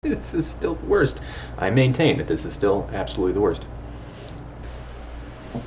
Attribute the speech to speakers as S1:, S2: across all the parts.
S1: This is still the worst. I maintain that this is still absolutely the worst.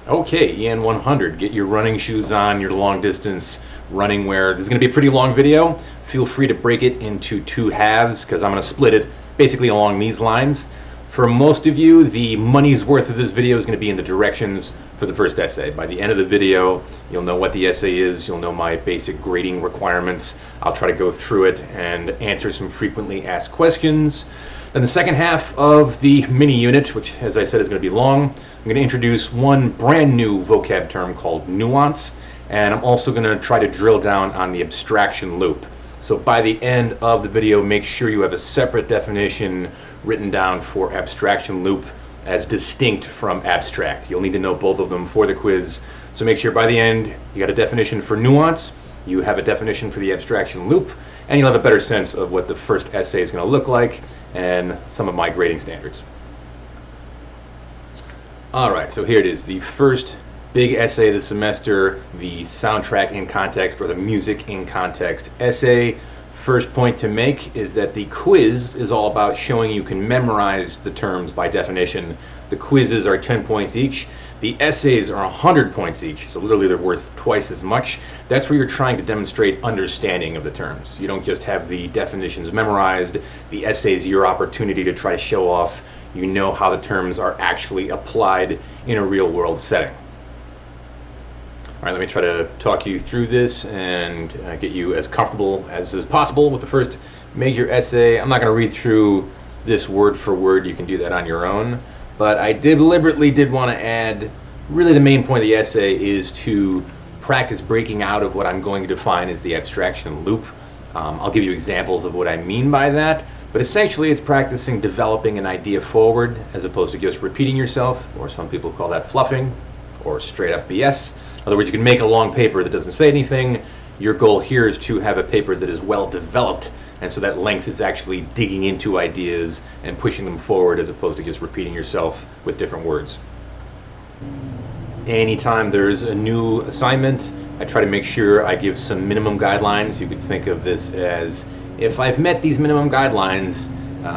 S1: Okay, EN 100, get your running shoes on, your long distance running wear. This is going to be a pretty long video. Feel free to break it into two halves because I'm going to split it basically along these lines. For most of you, the money's worth of this video is going to be in the directions for the first essay. By the end of the video, you'll know what the essay is, you'll know my basic grading requirements. I'll try to go through it and answer some frequently asked questions. Then the second half of the mini unit, which as I said is going to be long, I'm going to introduce one brand new vocab term called nuance, and I'm also going to try to drill down on the abstraction loop. So by the end of the video, make sure you have a separate definition written down for abstraction loop as distinct from abstract. You'll need to know both of them for the quiz. So make sure by the end you got a definition for nuance, you have a definition for the abstraction loop, and you'll have a better sense of what the first essay is going to look like and some of my grading standards. Alright, so here it is, the first big essay of the semester, the soundtrack in context or the music in context essay. First point to make is that the quiz is all about showing you can memorize the terms by definition. The quizzes are 10 points each. The essays are 100 points each, so literally they're worth twice as much. That's where you're trying to demonstrate understanding of the terms. You don't just have the definitions memorized. The essay is your opportunity to try to show off you know how the terms are actually applied in a real world setting. All right, let me try to talk you through this and get you as comfortable as is possible with the first major essay. I'm not going to read through this word for word. You can do that on your own. But I deliberately did want to add, really the main point of the essay is to practice breaking out of what I'm going to define as the abstraction loop. I'll give you examples of what I mean by that. But essentially it's practicing developing an idea forward as opposed to just repeating yourself, or some people call that fluffing, or straight up BS. In other words, you can make a long paper that doesn't say anything. Your goal here is to have a paper that is well developed, and so that length is actually digging into ideas and pushing them forward as opposed to just repeating yourself with different words. Anytime there's a new assignment, I try to make sure I give some minimum guidelines. You could think of this as, if I've met these minimum guidelines,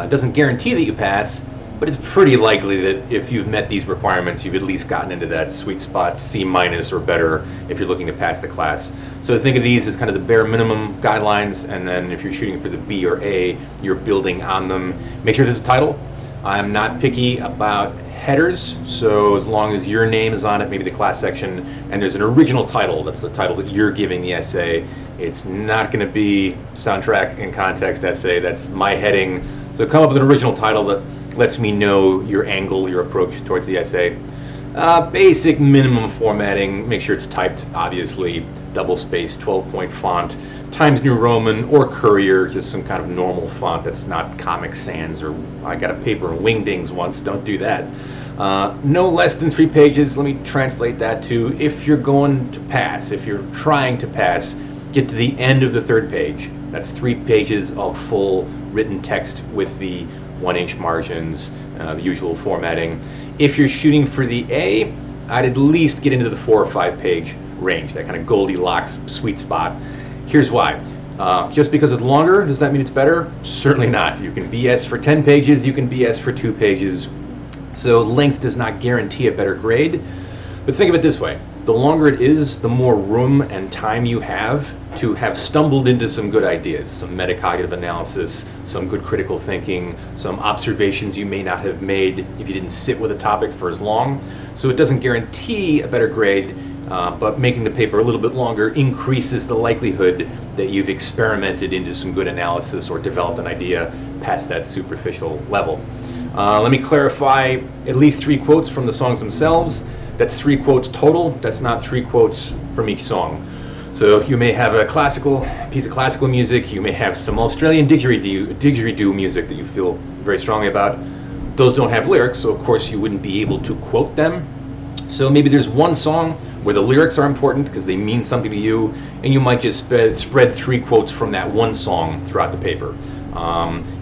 S1: it doesn't guarantee that you pass, but it's pretty likely that if you've met these requirements, you've at least gotten into that sweet spot, C- or better, if you're looking to pass the class. So think of these as kind of the bare minimum guidelines, and then if you're shooting for the B or A, you're building on them. Make sure there's a title. I'm not picky about headers, so as long as your name is on it, maybe the class section, and there's an original title, that's the title that you're giving the essay. It's not going to be soundtrack in context essay, that's my heading. So come up with an original title that lets me know your angle, your approach towards the essay. Basic minimum formatting, make sure it's typed, obviously, double space, 12-point font, Times New Roman or Courier, just some kind of normal font that's not Comic Sans or I got a paper in Wingdings once, don't do that. No less than 3 pages, let me translate that to if you're going to pass, if you're trying to pass, get to the end of the 3rd page. That's 3 pages of full written text with the 1-inch margins, the usual formatting. If you're shooting for the A, I'd at least get into the 4 or 5 page range, that kind of Goldilocks sweet spot. Here's why. Just because it's longer, does that mean it's better? Certainly not. You can BS for 10 pages, you can BS for 2 pages. So length does not guarantee a better grade. But think of it this way. The longer it is, the more room and time you have to have stumbled into some good ideas, some metacognitive analysis, some good critical thinking, some observations you may not have made if you didn't sit with a topic for as long. So it doesn't guarantee a better grade, but making the paper a little bit longer increases the likelihood that you've experimented into some good analysis or developed an idea past that superficial level. Let me clarify, at least 3 quotes from the songs themselves. That's 3 quotes total, that's not 3 quotes from each song. So you may have a classical piece of classical music, you may have some Australian didgeridoo music that you feel very strongly about. Those don't have lyrics, so of course you wouldn't be able to quote them. So maybe there's one song where the lyrics are important because they mean something to you, and you might just spread 3 quotes from that one song throughout the paper.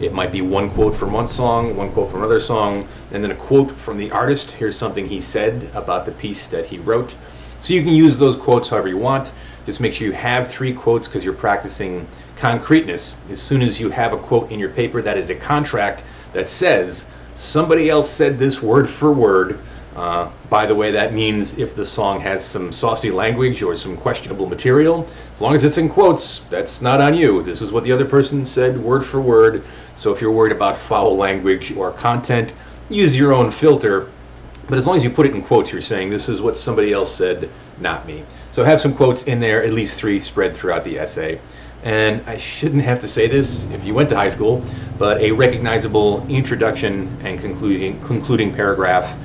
S1: It might be 1 quote from one song, 1 quote from another song, and then a quote from the artist. Here's something he said about the piece that he wrote. So you can use those quotes however you want. Just make sure you have 3 quotes because you're practicing Concreteness: as soon as you have a quote in your paper that is a contract that says somebody else said this word for word. By the way, that means if the song has some saucy language or some questionable material, as long as it's in quotes, that's not on you. This is what the other person said word for word. So if you're worried about foul language or content, use your own filter. But as long as you put it in quotes, you're saying this is what somebody else said, not me. So have some quotes in there, at least 3 spread throughout the essay. And I shouldn't have to say this if you went to high school, but a recognizable introduction and concluding paragraph.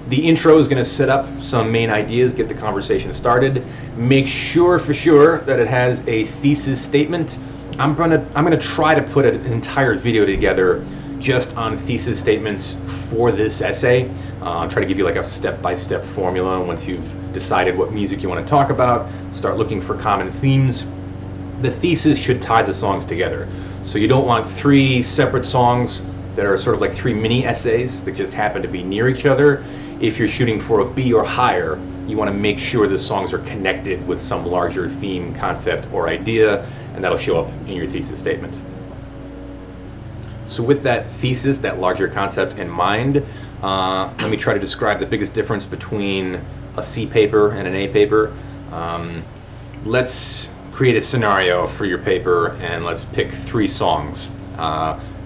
S1: The intro is going to set up some main ideas, get the conversation started. Make sure for sure that it has a thesis statement. I'm gonna try to put an entire video together just on thesis statements for this essay. I'll try to give you like a step-by-step formula. Once you've decided what music you want to talk about, start looking for common themes. The thesis should tie the songs together. So you don't want 3 separate songs that are sort of like 3 mini essays that just happen to be near each other. If you're shooting for a B or higher, you want to make sure the songs are connected with some larger theme, concept, or idea, and that'll show up in your thesis statement. So with that thesis, that larger concept in mind, let me try to describe the biggest difference between a C paper and an A paper. Let's create a scenario for your paper, and let's pick 3 songs.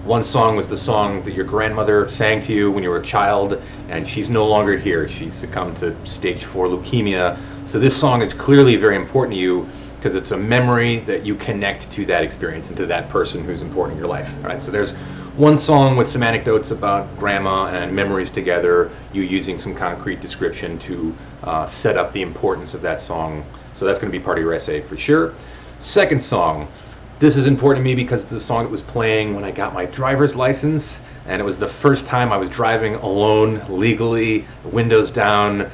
S1: One song was the song that your grandmother sang to you when you were a child, and she's no longer here. She succumbed to stage 4 leukemia. So this song is clearly very important to you because it's a memory that you connect to that experience and to that person who's important in your life. All right, so there's one song with some anecdotes about grandma and memories together, you using some concrete description to set up the importance of that song. So that's going to be part of your essay for sure. Second song. This is important to me because it's the song that was playing when I got my driver's license, and it was the first time I was driving alone legally, windows down,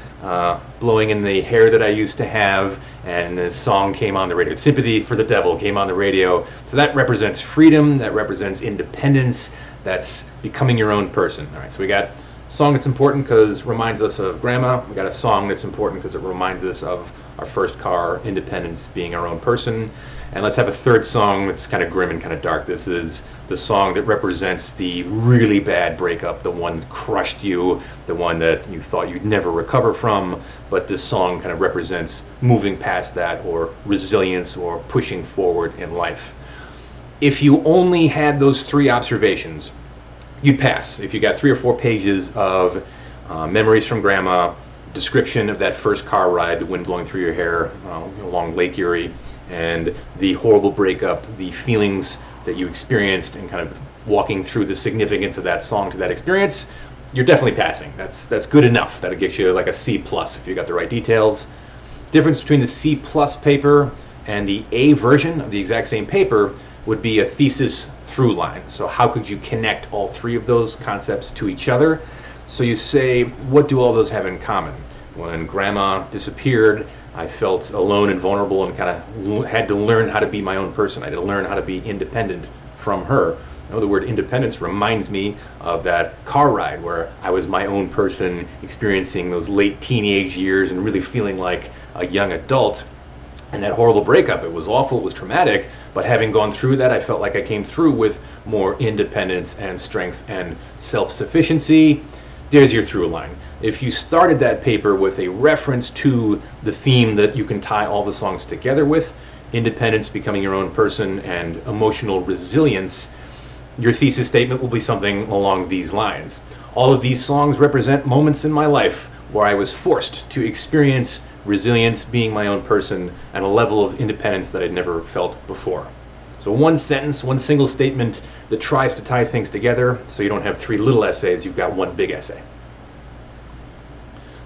S1: blowing in the hair that I used to have, and this song came on the radio. Sympathy for the Devil came on the radio. So that represents freedom, that represents independence, that's becoming your own person. All right, so we got a song that's important because it reminds us of grandma. We got a song that's important because it reminds us of our first car, independence, being our own person. And let's have a third song that's kind of grim and kind of dark. This is the song that represents the really bad breakup, the one that crushed you, the one that you thought you'd never recover from. But this song kind of represents moving past that, or resilience, or pushing forward in life. If you only had those 3 observations, you'd pass. If you got 3 or 4 pages of memories from grandma, description of that first car ride, the wind blowing through your hair along Lake Erie, and the horrible breakup, the feelings that you experienced, and kind of walking through the significance of that song to that experience, you're definitely passing. That's good enough. That'll get you like a C+ if you got the right details. Difference between the C+ paper and the A version of the exact same paper would be a thesis through line. So how could you connect all 3 of those concepts to each other? So you say, what do all those have in common? When grandma disappeared, I felt alone and vulnerable and kind of had to learn how to be my own person. I had to learn how to be independent from her. You know, the word independence reminds me of that car ride where I was my own person, experiencing those late teenage years and really feeling like a young adult. And that horrible breakup, it was awful, it was traumatic, but having gone through that, I felt like I came through with more independence and strength and self-sufficiency. There's your through line. If you started that paper with a reference to the theme that you can tie all the songs together with, independence, becoming your own person, and emotional resilience, your thesis statement will be something along these lines. All of these songs represent moments in my life where I was forced to experience resilience, being my own person, and a level of independence that I'd never felt before. So one sentence, one single statement that tries to tie things together, so you don't have 3 little essays, you've got one big essay.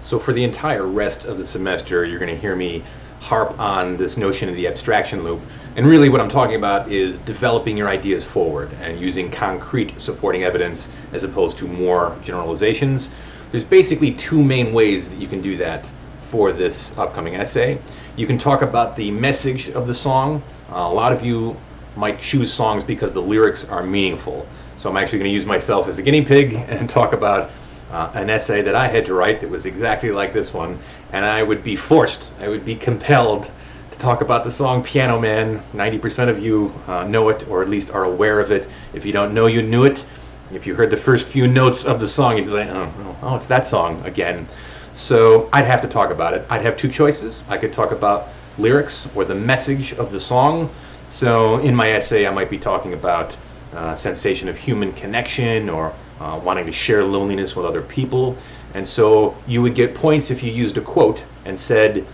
S1: So for the entire rest of the semester, you're going to hear me harp on this notion of the abstraction loop. And really what I'm talking about is developing your ideas forward and using concrete supporting evidence as opposed to more generalizations. There's basically 2 main ways that you can do that for this upcoming essay. You can talk about the message of the song. A lot of you might choose songs because the lyrics are meaningful. So I'm actually going to use myself as a guinea pig and talk about an essay that I had to write that was exactly like this one, and I would be compelled to talk about the song Piano Man. 90% of you know it, or at least are aware of it. If you don't know, you knew it. If you heard the first few notes of the song, you'd be like, oh, it's that song again. So I'd have to talk about it. I'd have two choices. I could talk about lyrics or the message of the song. So in my essay, I might be talking about sensation of human connection, or wanting to share loneliness with other people. And so you would get points if you used a quote and said,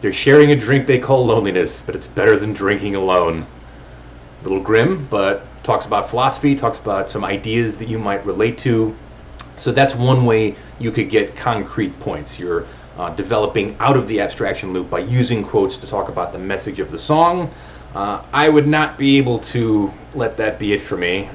S1: they're sharing a drink they call loneliness, but it's better than drinking alone. A little grim, but talks about philosophy, talks about some ideas that you might relate to. So that's one way you could get concrete points. You're developing out of the abstraction loop by using quotes to talk about the message of the song. I would not be able to let that be it for me.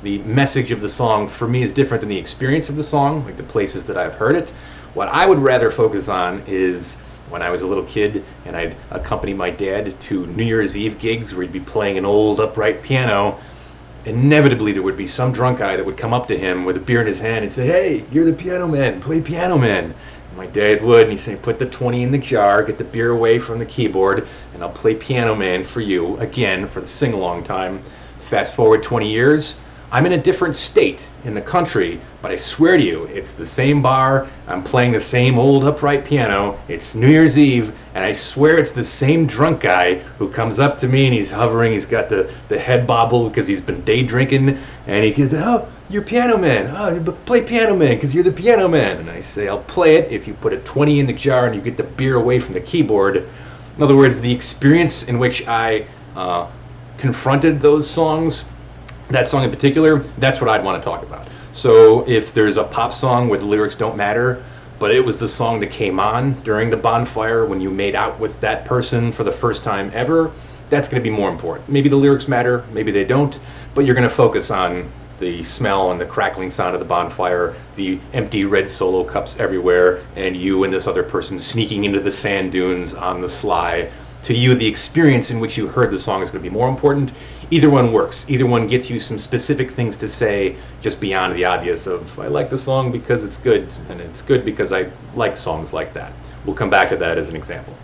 S1: The message of the song for me is different than the experience of the song, like the places that I've heard it. What I would rather focus on is when I was a little kid and I'd accompany my dad to New Year's Eve gigs where he'd be playing an old upright piano. Inevitably there would be some drunk guy that would come up to him with a beer in his hand and say, "Hey, you're the piano man, play Piano Man." And my dad would, and he'd say, "Put the 20 in the jar, get the beer away from the keyboard, and I'll play Piano Man for you," again, for the sing-along time. Fast forward 20 years, I'm in a different state in the country, but I swear to you, it's the same bar, I'm playing the same old upright piano, it's New Year's Eve, and I swear it's the same drunk guy who comes up to me and he's hovering, he's got the head bobble because he's been day drinking, and he goes, "Oh, you're Piano Man, oh, play Piano Man because you're the Piano Man." And I say, "I'll play it if you put a 20 in the jar and you get the beer away from the keyboard." In other words, the experience in which I confronted those songs, that song in particular, that's what I'd want to talk about. So if there's a pop song where the lyrics don't matter, but it was the song that came on during the bonfire when you made out with that person for the first time ever, that's going to be more important. Maybe the lyrics matter, maybe they don't, but you're going to focus on the smell and the crackling sound of the bonfire, the empty red Solo cups everywhere, and you and this other person sneaking into the sand dunes on the sly. To you, the experience in which you heard the song is going to be more important. Either one works. Either one gets you some specific things to say just beyond the obvious of, I like the song because it's good, and it's good because I like songs like that. We'll come back to that as an example.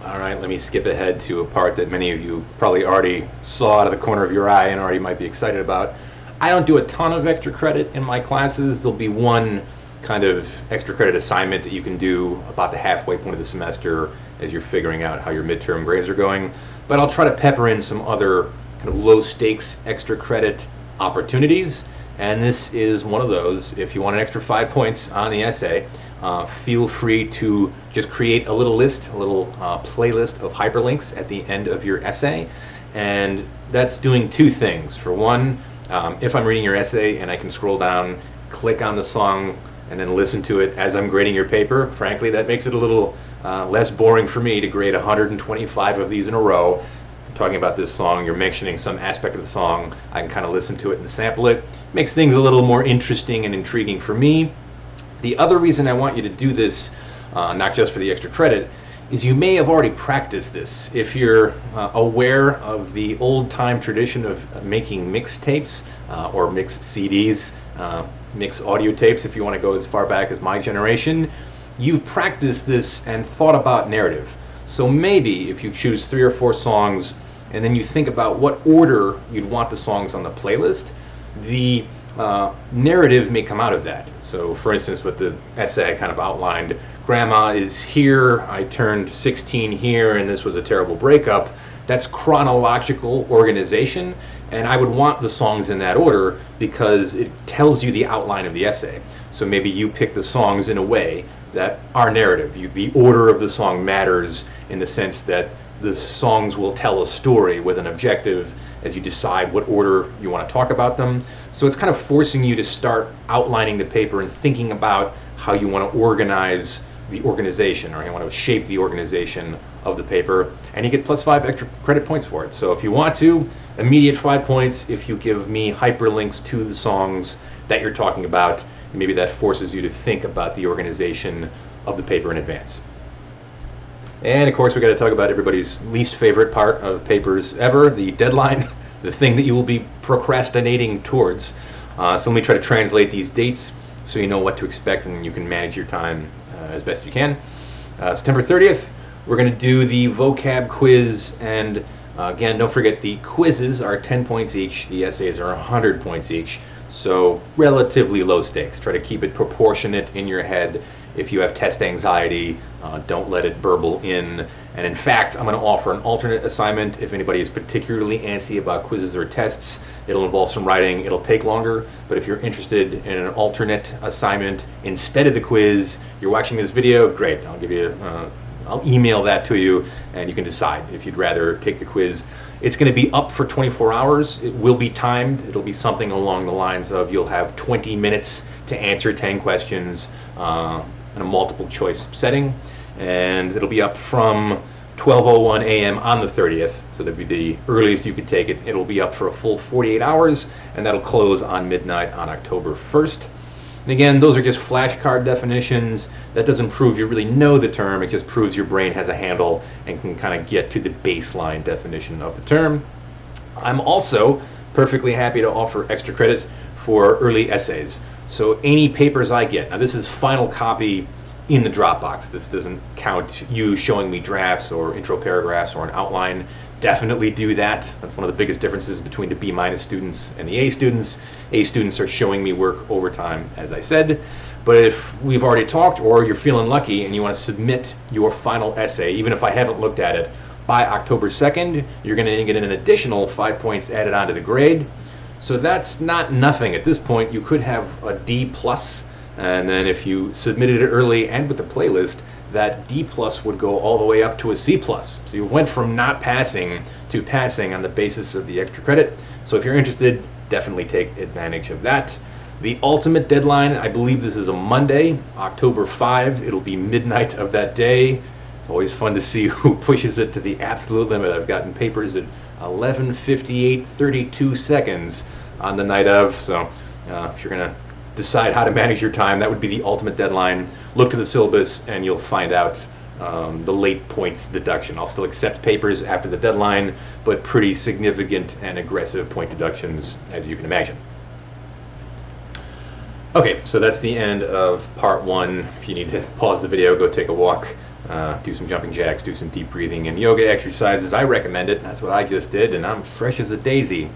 S1: All right, let me skip ahead to a part that many of you probably already saw out of the corner of your eye and already might be excited about. I don't do a ton of extra credit in my classes. There'll be one kind of extra credit assignment that you can do about the halfway point of the semester as you're figuring out how your midterm grades are going. But I'll try to pepper in some other kind of low stakes extra credit opportunities. And this is one of those. If you want an extra 5 points on the essay, feel free to just create a little list, a little playlist of hyperlinks at the end of your essay. And that's doing two things. For one, if I'm reading your essay and I can scroll down, click on the song, and then listen to it as I'm grading your paper, frankly, that makes it a little less boring for me to grade 125 of these in a row. Talking about this song, you're mentioning some aspect of the song, I can kind of listen to it and sample it. Makes things a little more interesting and intriguing for me. The other reason I want you to do this, not just for the extra credit, is you may have already practiced this. If you're aware of the old-time tradition of making mixtapes or mix CDs, mix audio tapes, if you want to go as far back as my generation, you've practiced this and thought about narrative. So maybe if you choose 3 or 4 songs and then you think about what order you'd want the songs on the playlist, the narrative may come out of that. So for instance, with the essay I kind of outlined, Grandma is here, I turned 16 here, and this was a terrible breakup. That's chronological organization, and I would want the songs in that order because it tells you the outline of the essay. So maybe you pick the songs in a way that are narrative. The order of the song matters in the sense that the songs will tell a story with an objective as you decide what order you want to talk about them. So it's kind of forcing you to start outlining the paper and thinking about how you want to organize the organization, or you want to shape the organization of the paper, and you get +5 extra credit points for it. So if you want to, immediate 5 points if you give me hyperlinks to the songs that you're talking about. Maybe that forces you to think about the organization of the paper in advance. And of course, we got to talk about everybody's least favorite part of papers ever, the deadline, the thing that you will be procrastinating towards. So let me try to translate these dates so you know what to expect and you can manage your time as best you can. September 30th, We're going to do the vocab quiz, and again, don't forget the quizzes are 10 points each, the essays are 100 points each, so relatively low stakes. Try to keep it proportionate in your head. If you have test anxiety, don't let it burble in. And in fact, I'm going to offer an alternate assignment if anybody is particularly antsy about quizzes or tests. It'll involve some writing, it'll take longer, but if you're interested in an alternate assignment instead of the quiz, you're watching this video, great, I'll email that to you and you can decide if you'd rather take the quiz. It's going to be up for 24 hours. It will be timed. It'll be something along the lines of you'll have 20 minutes to answer 10 questions in a multiple choice setting, and it'll be up from 12:01 a.m. on the 30th, so that'd be the earliest you could take it. It'll be up for a full 48 hours, and that'll close on midnight on October 1st. And again, those are just flashcard definitions. That doesn't prove you really know the term, it just proves your brain has a handle and can kind of get to the baseline definition of the term. I'm also perfectly happy to offer extra credit for early essays. So any papers I get, now this is final copy in the Dropbox. This doesn't count you showing me drafts or intro paragraphs or an outline. Definitely do that. That's one of the biggest differences between the B- students and the A students. A students are showing me work over time, as I said. But if we've already talked, or you're feeling lucky and you want to submit your final essay, even if I haven't looked at it, by October 2nd, you're going to get an additional 5 points added onto the grade. So that's not nothing. At this point, you could have a D+, and then if you submitted it early and with the playlist, that D+ would go all the way up to a C+. So you went from not passing to passing on the basis of the extra credit. So if you're interested, definitely take advantage of that. The ultimate deadline, I believe this is a Monday, October 5. It'll be midnight of that day. It's always fun to see who pushes it to the absolute limit. I've gotten papers at 11:58:32 seconds on the night of. So if you're going to decide how to manage your time, that would be the ultimate deadline. Look to the syllabus and you'll find out the late points deduction. I'll still accept papers after the deadline, but pretty significant and aggressive point deductions, as you can imagine. Okay, so that's the end of part one. If you need to pause the video, go take a walk, do some jumping jacks, do some deep breathing and yoga exercises. I recommend it. That's what I just did, and I'm fresh as a daisy.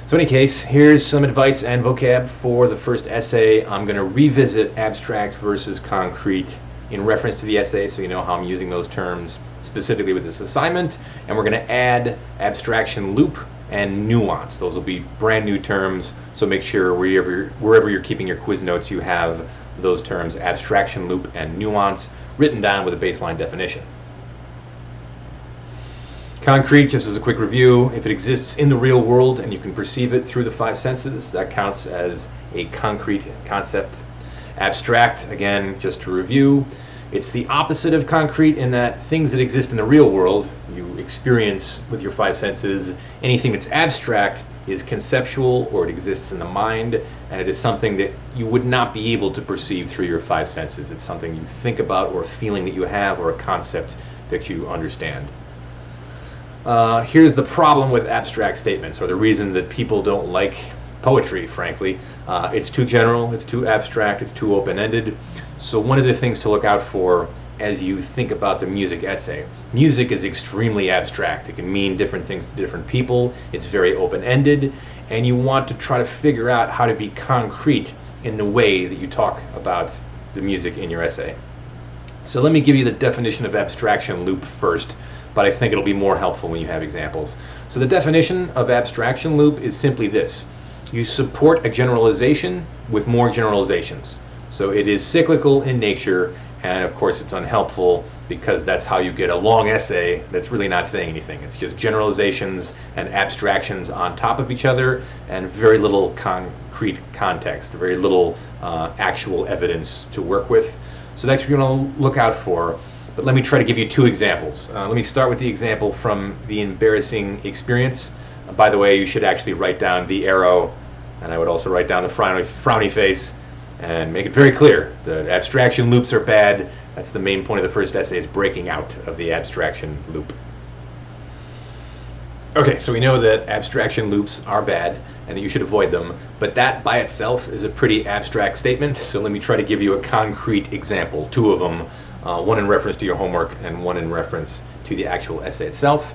S1: So in any case, here's some advice and vocab for the first essay. I'm going to revisit abstract versus concrete in reference to the essay, so you know how I'm using those terms specifically with this assignment. And we're going to add abstraction loop and nuance. Those will be brand new terms, so make sure wherever you're keeping your quiz notes, you have those terms, abstraction loop and nuance, written down with a baseline definition. Concrete, just as a quick review, if it exists in the real world and you can perceive it through the five senses, that counts as a concrete concept. Abstract, again, just to review, it's the opposite of concrete in that things that exist in the real world you experience with your five senses. Anything that's abstract is conceptual, or it exists in the mind, and it is something that you would not be able to perceive through your five senses. It's something you think about, or a feeling that you have, or a concept that you understand. Here's the problem with abstract statements, or the reason that people don't like poetry, frankly. It's too general, it's too abstract, it's too open-ended. So one of the things to look out for as you think about the music essay. Music is extremely abstract. It can mean different things to different people. It's very open-ended, and you want to try to figure out how to be concrete in the way that you talk about the music in your essay. So let me give you the definition of abstraction loop first, but I think it'll be more helpful when you have examples. So the definition of abstraction loop is simply this. You support a generalization with more generalizations. So it is cyclical in nature, and of course it's unhelpful because that's how you get a long essay that's really not saying anything. It's just generalizations and abstractions on top of each other and very little concrete context, very little actual evidence to work with. So that's what you're going to look out for. But let me try to give you two examples. Let me start with the example from the embarrassing experience. By the way, you should actually write down the arrow, and I would also write down the frowny face and make it very clear that abstraction loops are bad. That's the main point of the first essay, is breaking out of the abstraction loop. Okay, so we know that abstraction loops are bad and that you should avoid them, but that by itself is a pretty abstract statement, so let me try to give you a concrete example, two of them. one in reference to your homework and one in reference to the actual essay itself.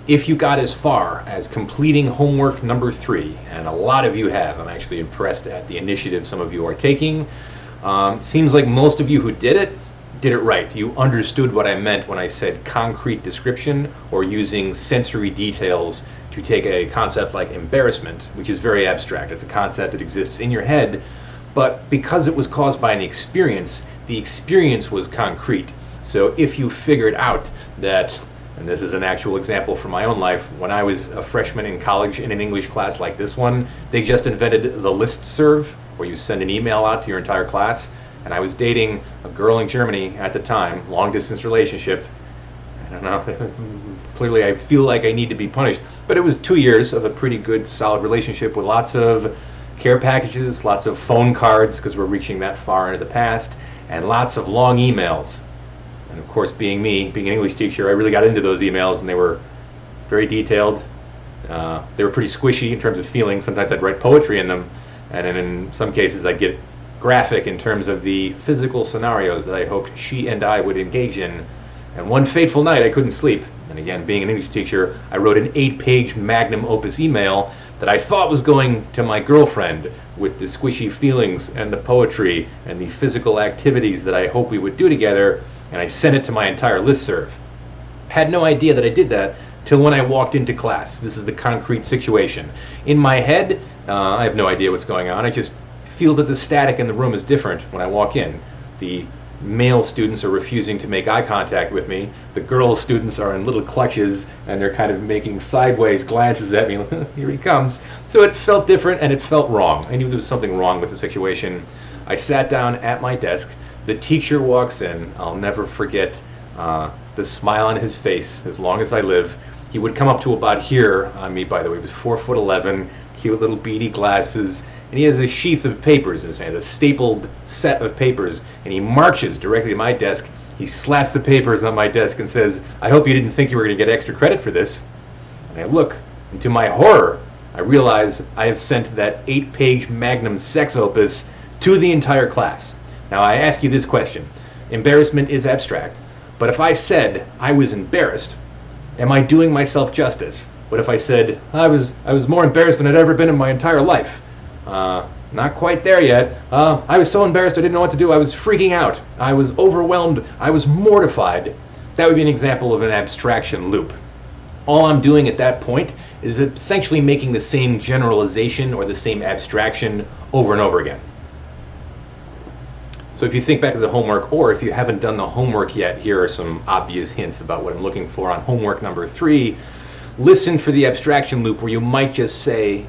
S1: If you got as far as completing homework number 3, and a lot of you have, I'm actually impressed at the initiative some of you are taking. Seems like most of you who did it right. You understood what I meant when I said concrete description, or using sensory details to take a concept like embarrassment, which is very abstract. It's a concept that exists in your head, but because it was caused by an experience, the experience was concrete. So if you figured out that, and this is an actual example from my own life, when I was a freshman in college in an English class like this one, they just invented the listserv, where you send an email out to your entire class. And I was dating a girl in Germany at the time, long distance relationship. I don't know, clearly I feel like I need to be punished. But it was 2 years of a pretty good, solid relationship with lots of care packages, lots of phone cards, because we're reaching that far into the past, and lots of long emails. And of course, being me, being an English teacher, I really got into those emails, and they were very detailed. They were pretty squishy in terms of feeling. Sometimes I'd write poetry in them, and in some cases I'd get graphic in terms of the physical scenarios that I hoped she and I would engage in. And one fateful night I couldn't sleep. And again, being an English teacher, I wrote an 8-page magnum opus email that I thought was going to my girlfriend with the squishy feelings and the poetry and the physical activities that I hoped we would do together, and I sent it to my entire listserv. Had no idea that I did that till when I walked into class. This is the concrete situation. In my head, I have no idea what's going on. I just feel that the static in the room is different when I walk in. The male students are refusing to make eye contact with me. The girl students are in little clutches, and they're kind of making sideways glances at me. Here he comes. So it felt different, and it felt wrong. I knew there was something wrong with the situation. I sat down at my desk. The teacher walks in. I'll never forget the smile on his face as long as I live. He would come up to about here on me, by the way. He was 4'11", cute little beady glasses, and he has a sheath of papers in his hand, a stapled set of papers, and he marches directly to my desk. He slaps the papers on my desk and says, "I hope you didn't think you were going to get extra credit for this." And I look, and to my horror, I realize I have sent that 8-page magnum sex opus to the entire class. Now I ask you this question. Embarrassment is abstract, but if I said I was embarrassed, am I doing myself justice? What if I said I was more embarrassed than I'd ever been in my entire life? Not quite there yet. I was so embarrassed I didn't know what to do. I was freaking out. I was overwhelmed. I was mortified. That would be an example of an abstraction loop. All I'm doing at that point is essentially making the same generalization or the same abstraction over and over again. So if you think back to the homework, or if you haven't done the homework yet, here are some obvious hints about what I'm looking for on homework number 3. Listen for the abstraction loop where you might just say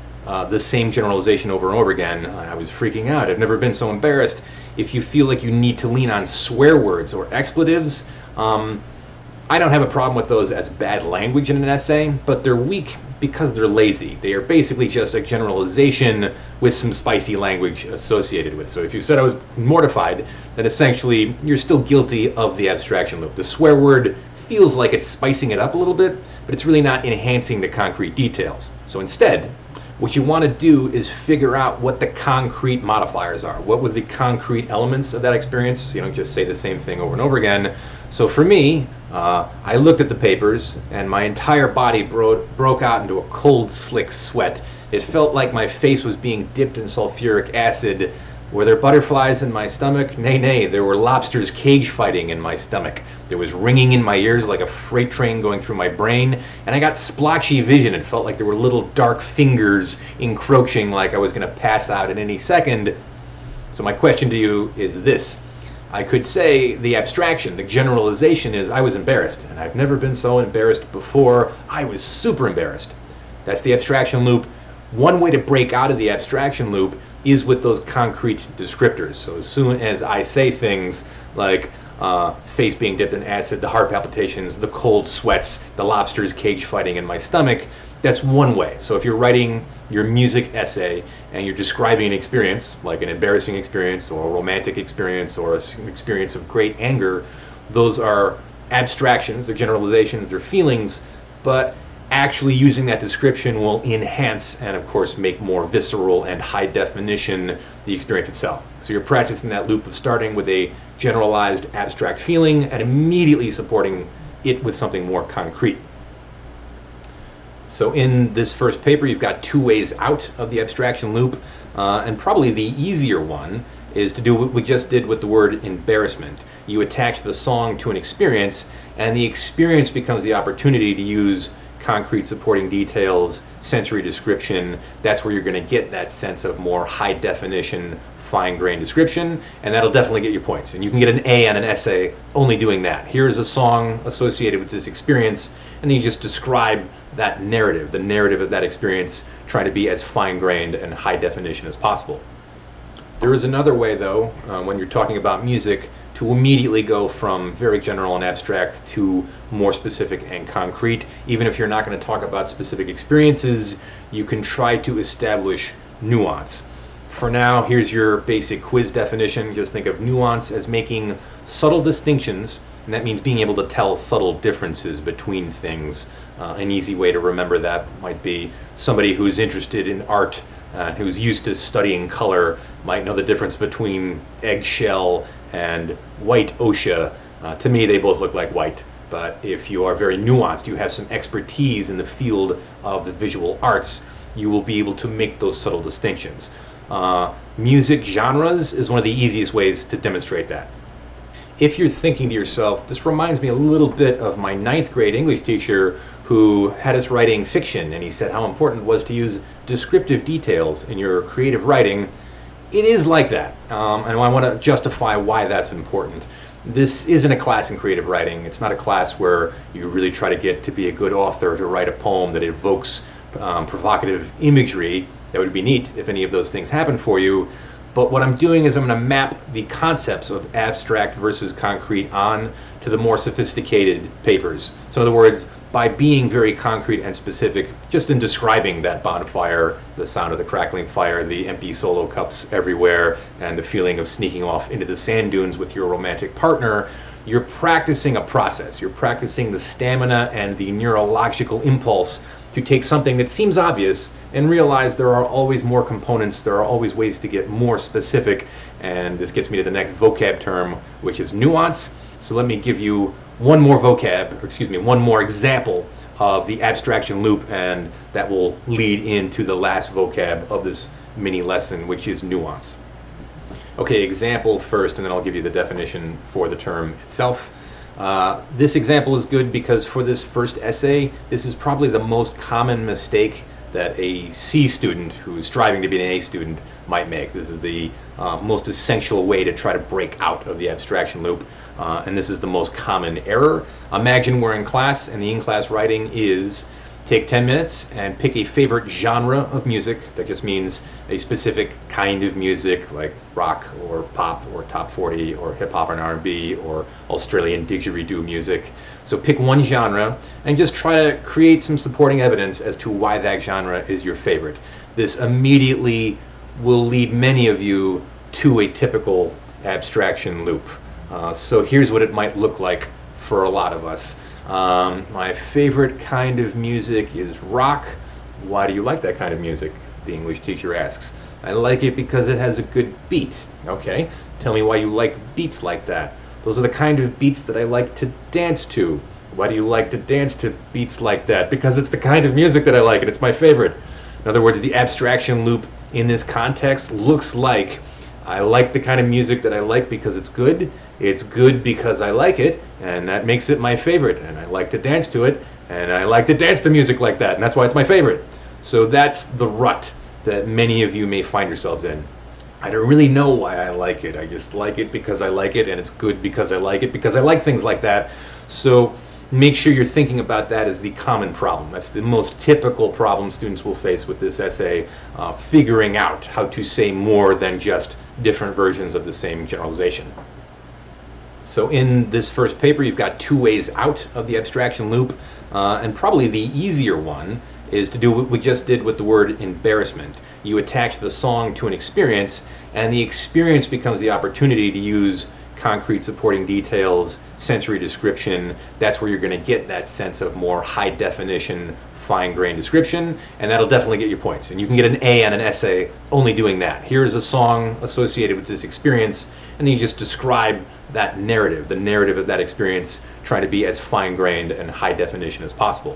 S1: the same generalization over and over again. I was freaking out. I've never been so embarrassed. If you feel like you need to lean on swear words or expletives, I don't have a problem with those as bad language in an essay, but they're weak because they're lazy. They are basically just a generalization with some spicy language associated with it. So if you said I was mortified, then essentially you're still guilty of the abstraction loop. The swear word feels like it's spicing it up a little bit, but it's really not enhancing the concrete details. So instead, what you want to do is figure out what the concrete modifiers are. What were the concrete elements of that experience? You don't just say the same thing over and over again. So for me, I looked at the papers, and my entire body broke out into a cold, slick sweat. It felt like my face was being dipped in sulfuric acid. Were there butterflies in my stomach? Nay, nay, there were lobsters cage fighting in my stomach. There was ringing in my ears like a freight train going through my brain, and I got splotchy vision. It felt like there were little dark fingers encroaching like I was going to pass out at any second. So my question to you is this. I could say the abstraction, the generalization is I was embarrassed, and I've never been so embarrassed before. I was super embarrassed. That's the abstraction loop. One way to break out of the abstraction loop is with those concrete descriptors. So as soon as I say things like face being dipped in acid, the heart palpitations, the cold sweats, the lobsters cage fighting in my stomach, that's one way. So if you're writing your music essay and you're describing an experience, like an embarrassing experience or a romantic experience or an experience of great anger, those are abstractions, they're generalizations, they're feelings, but actually using that description will enhance and of course make more visceral and high definition the experience itself. So you're practicing that loop of starting with a generalized abstract feeling and immediately supporting it with something more concrete. So in this first paper, you've got two ways out of the abstraction loop, and probably the easier one is to do what we just did with the word embarrassment. You attach the song to an experience, and the experience becomes the opportunity to use concrete supporting details, sensory description. That's where you're going to get that sense of more high definition, fine-grained description, and that'll definitely get you points. And you can get an A on an essay only doing that. Here's a song associated with this experience, and then you just describe that narrative, the narrative of that experience, trying to be as fine-grained and high definition as possible. There is another way, though, when you're talking about music, to immediately go from very general and abstract to more specific and concrete. Even if you're not going to talk about specific experiences, you can try to establish nuance. For now, here's your basic quiz definition. Just think of nuance as making subtle distinctions, and that means being able to tell subtle differences between things. An easy way to remember that might be somebody who's interested in art, who's used to studying color, might know the difference between eggshell and white ochre. To me, they both look like white. But if you are very nuanced, you have some expertise in the field of the visual arts, you will be able to make those subtle distinctions. Music genres is one of the easiest ways to demonstrate that. If you're thinking to yourself, this reminds me a little bit of my 9th grade English teacher who had us writing fiction, and he said how important it was to use descriptive details in your creative writing. It is like that, and I want to justify why that's important. This isn't a class in creative writing. It's not a class where you really try to get to be a good author, to write a poem that evokes provocative imagery. That would be neat if any of those things happen for you. But what I'm doing is I'm going to map the concepts of abstract versus concrete on to the more sophisticated papers. So in other words, by being very concrete and specific, just in describing that bonfire, the sound of the crackling fire, the empty solo cups everywhere, and the feeling of sneaking off into the sand dunes with your romantic partner, you're practicing a process. You're practicing the stamina and the neurological impulse to take something that seems obvious and realize there are always more components, there are always ways to get more specific, and this gets me to the next vocab term, which is nuance. So let me give you one more example of the abstraction loop, and that will lead into the last vocab of this mini lesson, which is nuance. Okay, example first, and then I'll give you the definition for the term itself. This example is good because for this first essay, this is probably the most common mistake that a C student who's striving to be an A student might make. This is the most essential way to try to break out of the abstraction loop, and this is the most common error. Imagine we're in class, and the in-class writing is take 10 minutes and pick a favorite genre of music. That just means a specific kind of music, like rock or pop or top 40 or hip hop and R&B or Australian didgeridoo music. So pick one genre and just try to create some supporting evidence as to why that genre is your favorite. This immediately will lead many of you to a typical abstraction loop. So here's what it might look like for a lot of us. My favorite kind of music is rock. Why do you like that kind of music? The English teacher asks. I like it because it has a good beat. Okay, tell me why you like beats like that. Those are the kind of beats that I like to dance to. Why do you like to dance to beats like that? Because it's the kind of music that I like and it's my favorite. In other words, the abstraction loop in this context looks like I like the kind of music that I like because it's good because I like it, and that makes it my favorite, and I like to dance to it, and I like to dance to music like that, and that's why it's my favorite. So that's the rut that many of you may find yourselves in. I don't really know why I like it. I just like it because I like it, and it's good because I like it, because I like things like that. So make sure you're thinking about that as the common problem. That's the most typical problem students will face with this essay, figuring out how to say more than just different versions of the same generalization. So in this first paper, you've got two ways out of the abstraction loop, and probably the easier one is to do what we just did with the word embarrassment. You attach the song to an experience, and the experience becomes the opportunity to use concrete supporting details, sensory description. That's where you're going to get that sense of more high definition, fine-grained description, and that'll definitely get you points. And you can get an A on an essay only doing that. Here's a song associated with this experience, and then you just describe that narrative, the narrative of that experience, trying to be as fine-grained and high definition as possible.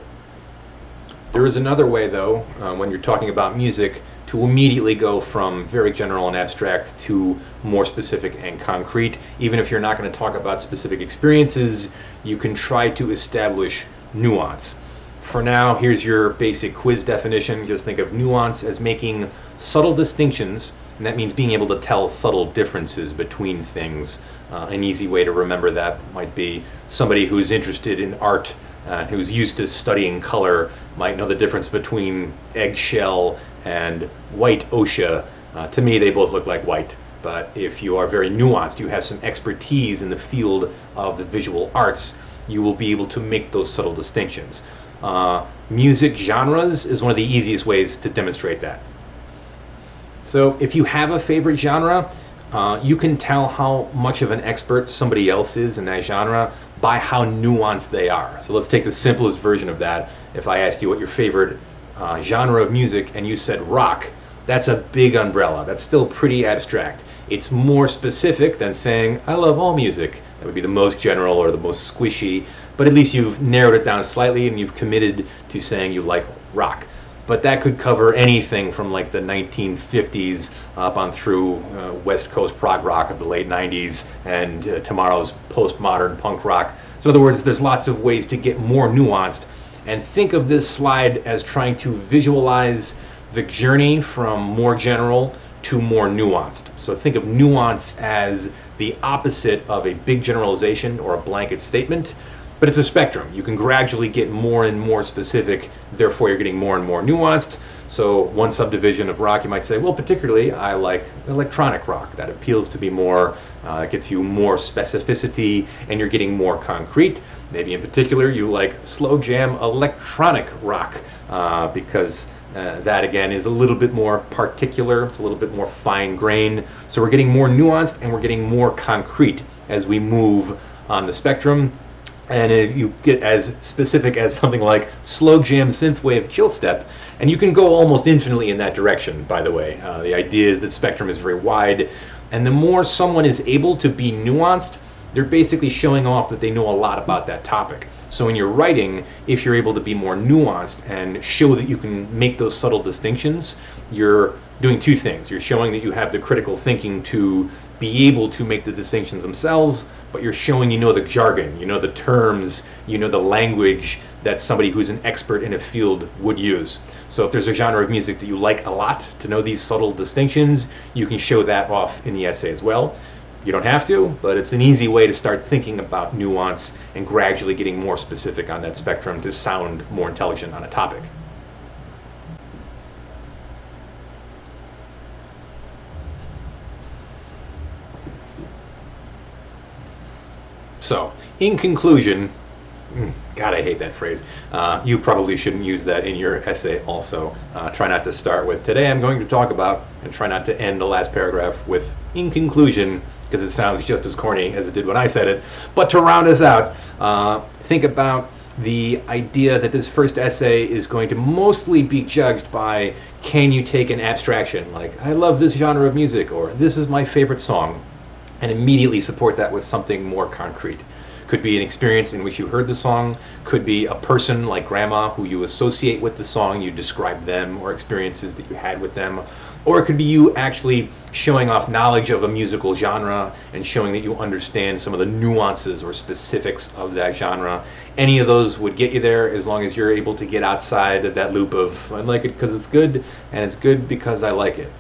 S1: There is another way, though, when you're talking about music, to immediately go from very general and abstract to more specific and concrete. Even if you're not going to talk about specific experiences, you can try to establish nuance. For now, here's your basic quiz definition. Just think of nuance as making subtle distinctions, and that means being able to tell subtle differences between things. An easy way to remember that might be somebody who's interested in art, who's used to studying color, might know the difference between eggshell and white ochre. To me, they both look like white. But if you are very nuanced, you have some expertise in the field of the visual arts, you will be able to make those subtle distinctions. Music genres is one of the easiest ways to demonstrate that. So if you have a favorite genre, you can tell how much of an expert somebody else is in that genre by how nuanced they are. So let's take the simplest version of that. If I asked you what your favorite genre of music and you said rock, that's a big umbrella. That's still pretty abstract. It's more specific than saying, I love all music. That would be the most general or the most squishy, but at least you've narrowed it down slightly and you've committed to saying you like rock. But that could cover anything from like the 1950s up on through West Coast prog rock of the late 90s and tomorrow's postmodern punk rock. So in other words, there's lots of ways to get more nuanced. And think of this slide as trying to visualize the journey from more general to more nuanced. So think of nuance as the opposite of a big generalization or a blanket statement, but it's a spectrum. You can gradually get more and more specific, therefore you're getting more and more nuanced. So one subdivision of rock, you might say, well, particularly I like electronic rock. That appeals to be more, gets you more specificity, and you're getting more concrete. Maybe in particular you like slow jam electronic rock because that again is a little bit more particular, it's a little bit more fine-grained. So we're getting more nuanced and we're getting more concrete as we move on the spectrum. And you get as specific as something like slow jam synthwave chill step, and you can go almost infinitely in that direction, by the way. The idea is that spectrum is very wide, and the more someone is able to be nuanced, they're basically showing off that they know a lot about that topic. So in your writing, if you're able to be more nuanced and show that you can make those subtle distinctions, you're doing two things. You're showing that you have the critical thinking to be able to make the distinctions themselves, but you're showing you know the jargon, you know the terms, you know the language that somebody who's an expert in a field would use. So if there's a genre of music that you like a lot, to know these subtle distinctions, you can show that off in the essay as well. You don't have to, but it's an easy way to start thinking about nuance and gradually getting more specific on that spectrum to sound more intelligent on a topic. So, in conclusion, God, I hate that phrase. You probably shouldn't use that in your essay also. Try not to start with, today I'm going to talk about, and try not to end the last paragraph with, in conclusion, because it sounds just as corny as it did when I said it. But to round us out, think about the idea that this first essay is going to mostly be judged by, can you take an abstraction, like, I love this genre of music, or this is my favorite song, and immediately support that with something more concrete. Could be an experience in which you heard the song, could be a person like grandma who you associate with the song, you describe them or experiences that you had with them, or it could be you actually showing off knowledge of a musical genre and showing that you understand some of the nuances or specifics of that genre. Any of those would get you there as long as you're able to get outside of that loop of, I like it because it's good, and it's good because I like it.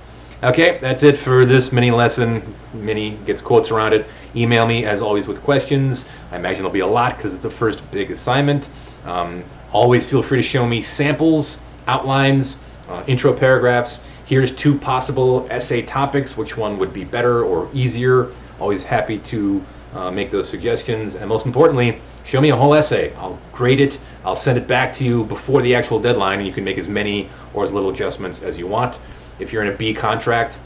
S1: Okay, that's it for this mini lesson. Mini gets quotes around it. Email me, as always, with questions. I imagine it'll be a lot because it's the first big assignment. Always feel free to show me samples, outlines, intro paragraphs. Here's 2 possible essay topics. Which one would be better or easier? Always happy to make those suggestions. And most importantly, show me a whole essay. I'll grade it. I'll send it back to you before the actual deadline, and you can make as many or as little adjustments as you want. If you're in a B contract,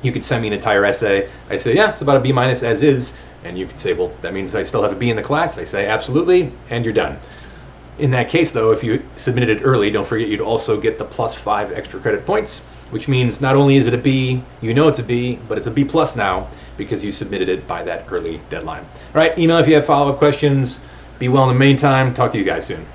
S1: you could send me an entire essay. I say, yeah, it's about a B- as is. And you could say, well, that means I still have a B in the class. I say, absolutely, and you're done. In that case, though, if you submitted it early, don't forget you'd also get the +5 extra credit points, which means not only is it a B, you know it's a B, but it's a B+ now because you submitted it by that early deadline. All right, email if you have follow-up questions. Be well in the meantime. Talk to you guys soon.